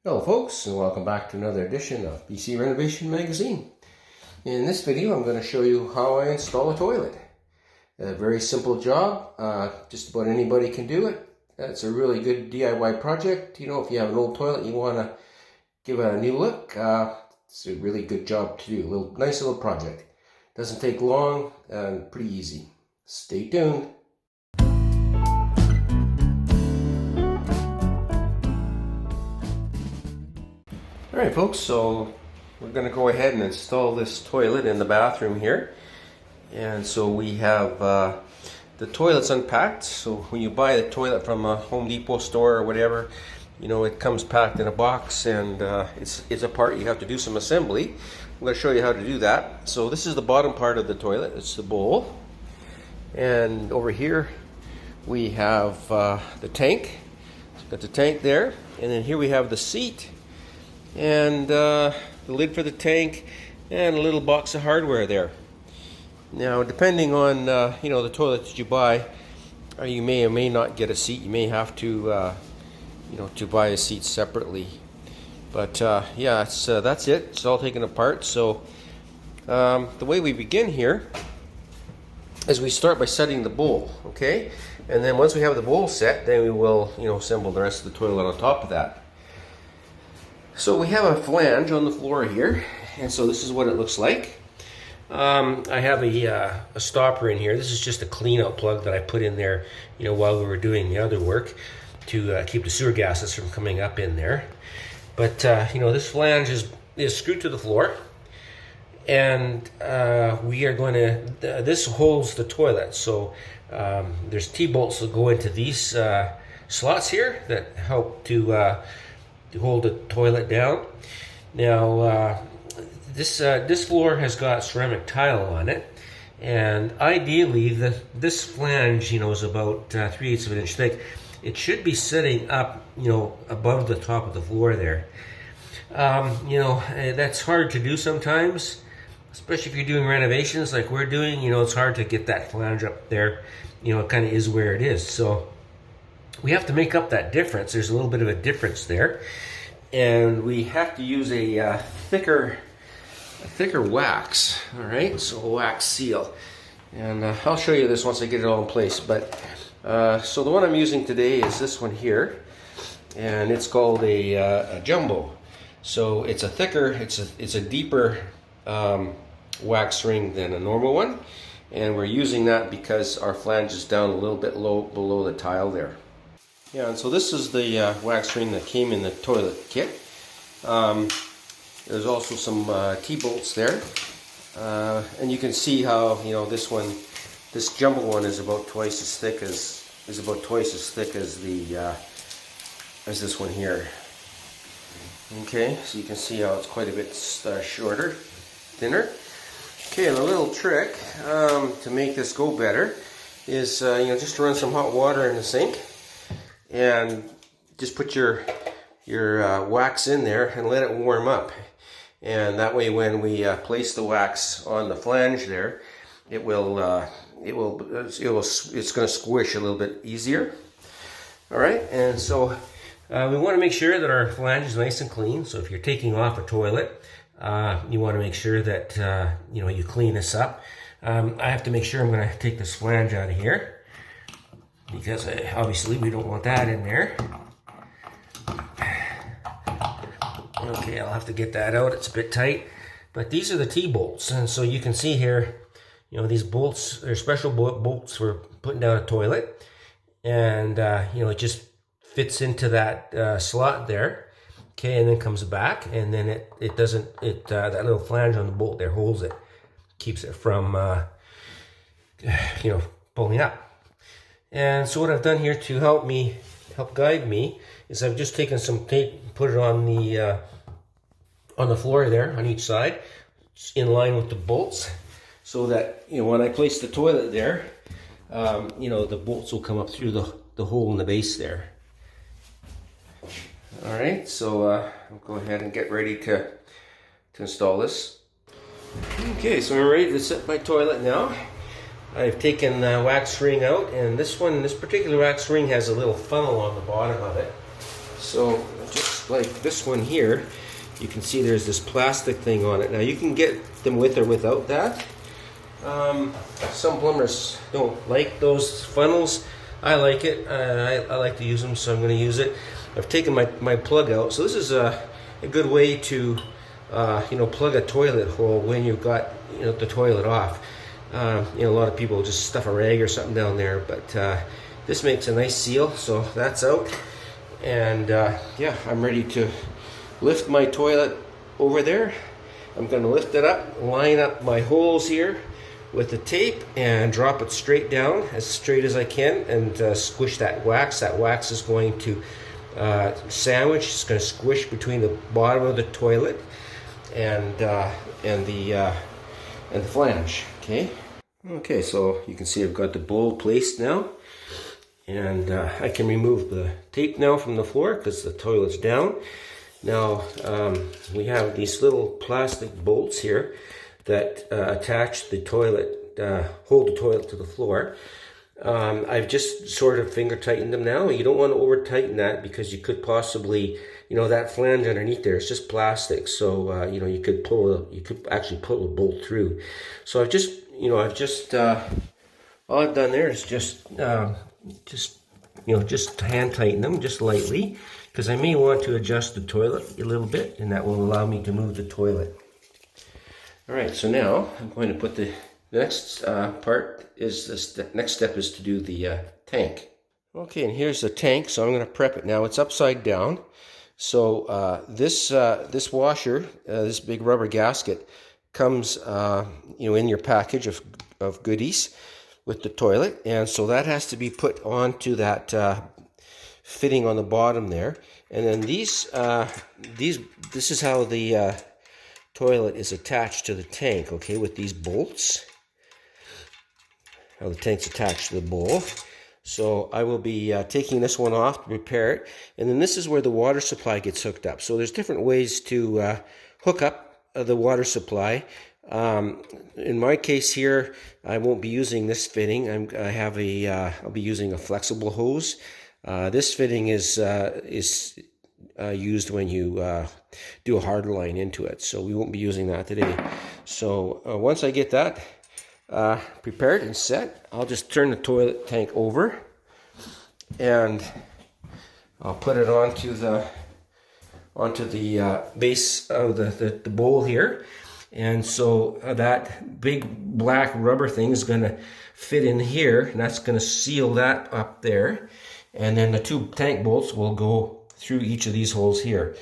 Hello folks, and welcome back to another edition of BC Renovation Magazine. In this video I'm going to show you how I install a toilet. A very simple job, just about anybody can do it. It's a really good DIY project. You know, if you have an old toilet you want to give it a new look, it's a really good job to do. Nice little project. Doesn't take long and pretty easy. Stay tuned. Alright folks, so we're going to go ahead and install this toilet in the bathroom here. And so we have the toilet's unpacked. So when you buy the toilet from a Home Depot store or whatever, you know, it comes packed in a box, and it's a part you have to do some assembly. I'm going to show you how to do that. So this is the bottom part of the toilet. It's the bowl. And over here we have the tank. So got the tank there. And then here we have the seat. And the lid for the tank, and a little box of hardware there. Now, depending on you know, the toilet that you buy, you may or may not get a seat. You may have to you know, to buy a seat separately. But yeah, that's it. It's all taken apart. So the way we begin here is we start by setting the bowl, okay? And then once we have the bowl set, then we will, you know, assemble the rest of the toilet on top of that. So we have a flange on the floor here, and so this is what it looks like. I have a stopper in here. This is just a clean-out plug that I put in there, you know, while we were doing the other work to keep the sewer gases from coming up in there. But you know, this flange is screwed to the floor, and we are going to. This holds the toilet. So there's T-bolts that go into these slots here that help to hold the toilet down. Now this floor has got ceramic tile on it, and ideally this flange, you know, is about 3/8 of an inch thick. It should be sitting up, you know, above the top of the floor there. You know, that's hard to do sometimes, especially if you're doing renovations like we're doing. You know, it's hard to get that flange up there. You know, it kind of is where it is. So we have to make up that difference. There's a little bit of a difference there, and we have to use a thicker wax. All right, so a wax seal, and I'll show you this once I get it all in place. But so the one I'm using today is this one here, and it's called a jumbo. So it's a thicker, it's a deeper wax ring than a normal one, and we're using that because our flange is down a little bit low below the tile there. Yeah, and so this is the wax ring that came in the toilet kit. There's also some T-bolts there, and you can see how, you know, this jumbo one is about twice as thick as the as this one here. Okay, so you can see how it's quite a bit shorter, thinner. Okay, and a little trick to make this go better is you know, just to run some hot water in the sink. And just put your wax in there and let it warm up, and that way when we place the wax on the flange there, it's going to squish a little bit easier. All right, and so we want to make sure that our flange is nice and clean. So if you're taking off a toilet, you want to make sure that you know, you clean this up. I have to make sure I'm going to take this flange out of here, because obviously we don't want that in there. Okay, I'll have to get that out. It's a bit tight. But these are the T-bolts, and so you can see here, you know, these bolts, they're special bolts for putting down a toilet, and you know, it just fits into that slot there. Okay, and then comes back, and then it doesn't, that little flange on the bolt there holds it, keeps it from you know, pulling up. And so what I've done here to help guide me is I've just taken some tape and put it on the floor there on each side, in line with the bolts, so that, you know, when I place the toilet there, you know, the bolts will come up through the hole in the base there. All right, so I'll go ahead and get ready to install this. Okay, so I'm ready to set my toilet now. I've taken the wax ring out, and this particular wax ring has a little funnel on the bottom of it. So just like this one here, you can see there's this plastic thing on it. Now you can get them with or without that. Some plumbers don't like those funnels. I like it. I like to use them, so I'm going to use it. I've taken my plug out. So this is a good way to plug a toilet hole when you've got the toilet off. A lot of people just stuff a rag or something down there, but this makes a nice seal, so that's out. And yeah, I'm ready to lift my toilet over there. I'm going to lift it up, line up my holes here with the tape, and drop it straight down, as straight as I can, and squish that wax. That wax is going to sandwich. It's going to squish between the bottom of the toilet and the flange. Okay, so you can see I've got the bowl placed now, and I can remove the tape now from the floor because the toilet's down. Now we have these little plastic bolts here that attach the toilet, hold the toilet to the floor. I've just sort of finger tightened them now. You don't want to over tighten that because you could possibly, that flange underneath there is just plastic. So, you could actually pull a bolt through. So I've just all I've done there is just hand tighten them just lightly, because I may want to adjust the toilet a little bit, and that will allow me to move the toilet. All right, so now I'm going to put the next part is this. The next step is to do the tank. Okay, and here's the tank. So I'm going to prep it now. It's upside down. So this washer, this big rubber gasket, comes in your package of goodies with the toilet, and so that has to be put onto that fitting on the bottom there. And then this is how the toilet is attached to the tank, okay, with these bolts. How the tank's attached to the bowl. So I will be taking this one off to repair it, and then this is where the water supply gets hooked up. So there's different ways to hook up the water supply. In my case here, I won't be using this fitting. I'll be using a flexible hose. This fitting is used when you do a hard line into it, so we won't be using that today. So once I get that prepared and set, I'll just turn the toilet tank over, and I'll put it onto the base of the bowl here. And so that big black rubber thing is going to fit in here, and that's going to seal that up there. And then the two tank bolts will go through each of these holes here.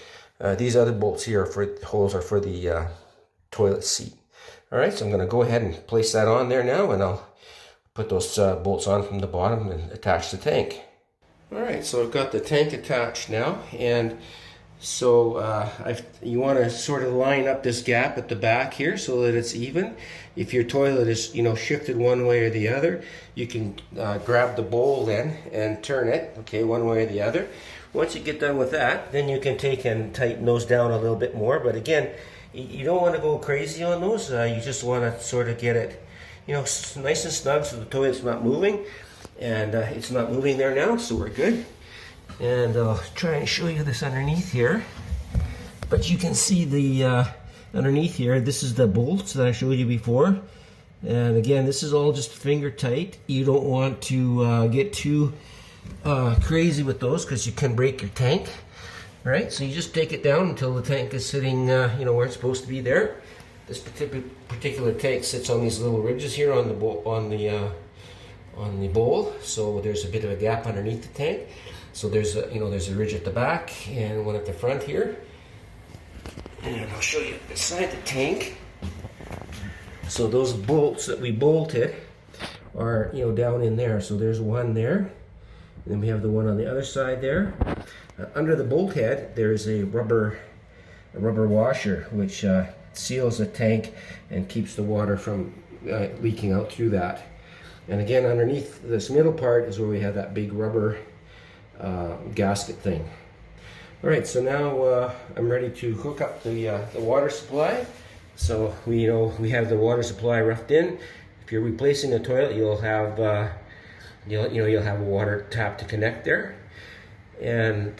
These other bolts here are for the toilet seat. All right, so I'm going to go ahead and place that on there now, and I'll put those bolts on from the bottom and attach the tank. All right, so I've got the tank attached now, and so you want to sort of line up this gap at the back here so that it's even. If your toilet is shifted one way or the other, you can grab the bowl then and turn it, okay, one way or the other. Once you get done with that, then you can take and tighten those down a little bit more. But again, you don't want to go crazy on those. You just want to sort of get it, nice and snug so the toilet's not moving. And it's not moving there now, so we're good. And I'll try and show you this underneath here. But you can see the underneath here, this is the bolts that I showed you before. And again, this is all just finger tight. You don't want to get too crazy with those, because you can break your tank. Right, so you just take it down until the tank is sitting, where it's supposed to be there. This particular tank sits on these little ridges here on the bowl. So there's a bit of a gap underneath the tank. So there's a ridge at the back and one at the front here. And I'll show you beside the tank. So those bolts that we bolted are down in there. So there's one there. And then we have the one on the other side there. Under the bolt head, there's a rubber washer which seals the tank and keeps the water from leaking out through that. And again, underneath this middle part is where we have that big rubber gasket thing. All right, so now I'm ready to hook up the water supply. So we have the water supply roughed in. If you're replacing the toilet, you'll have you'll have a water tap to connect there. And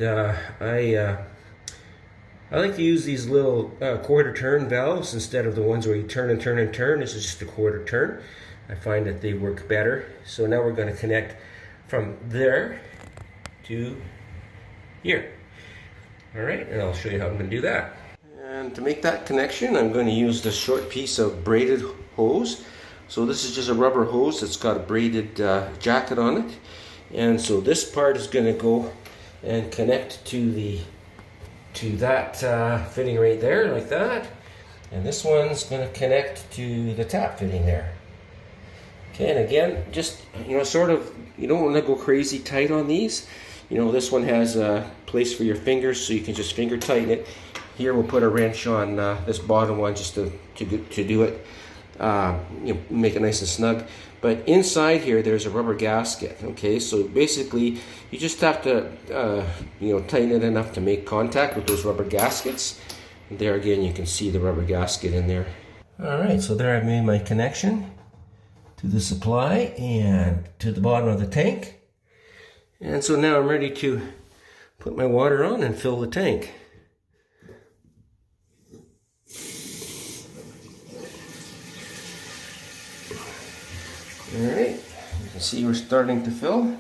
I I like to use these little quarter turn valves instead of the ones where you turn and turn and turn. This is just a quarter turn. I find that they work better. So now we're going to connect from there to here. All right, and I'll show you how I'm going to do that. And to make that connection, I'm going to use this short piece of braided hose. So this is just a rubber hose that's got a braided jacket on it. And so this part is going to go and connect to that fitting right there, like that. And this one's going to connect to the tap fitting there. Okay, and again, just, sort of, you don't want to go crazy tight on these. This one has a place for your fingers, so you can just finger tighten it. Here we'll put a wrench on this bottom one just to do it, make it nice and snug. But inside here, there's a rubber gasket. Okay, so basically, you just have to, tighten it enough to make contact with those rubber gaskets. And there again, you can see the rubber gasket in there. All right, so there I've made my connection to the supply and to the bottom of the tank. And so now I'm ready to put my water on and fill the tank. All right, you can see we're starting to fill.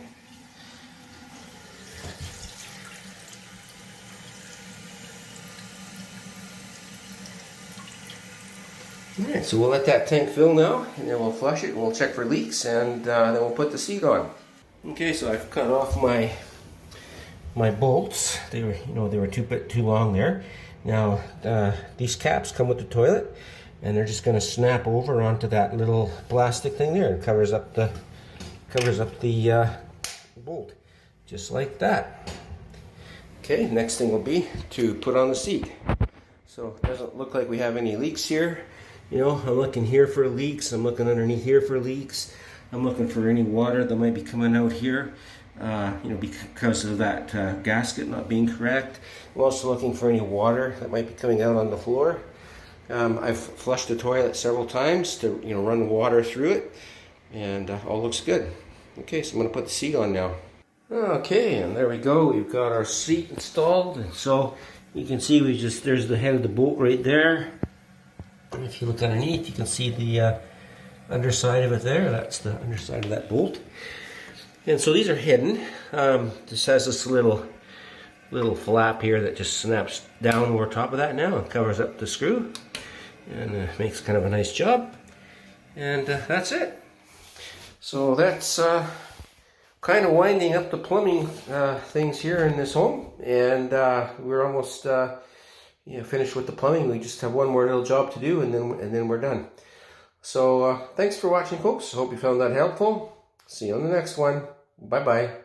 All right, so we'll let that tank fill now, and then we'll flush it, and we'll check for leaks, and then we'll put the seat on. Okay, so I've cut off my bolts. They were too long there. Now these caps come with the toilet, and they're just going to snap over onto that little plastic thing there, and covers up the bolt, just like that. Okay, next thing will be to put on the seat. So it doesn't look like we have any leaks here. I'm looking here for leaks. I'm looking underneath here for leaks. I'm looking for any water that might be coming out here, because of that gasket not being correct. I'm also looking for any water that might be coming out on the floor. I've flushed the toilet several times to run water through it, and all looks good. Okay, so I'm going to put the seat on now. Okay, and there we go. We've got our seat installed, and so you can see there's the head of the bolt right there. And if you look underneath, you can see the underside of it there. That's the underside of that bolt. And so these are hidden. This has this little flap here that just snaps down over top of that now and covers up the screw, and makes kind of a nice job. And that's it. So that's kind of winding up the plumbing things here in this home, and we're almost finished with the plumbing. We just have one more little job to do, and then we're done. So thanks for watching, folks. I hope you found that helpful. See you on the next one. Bye bye.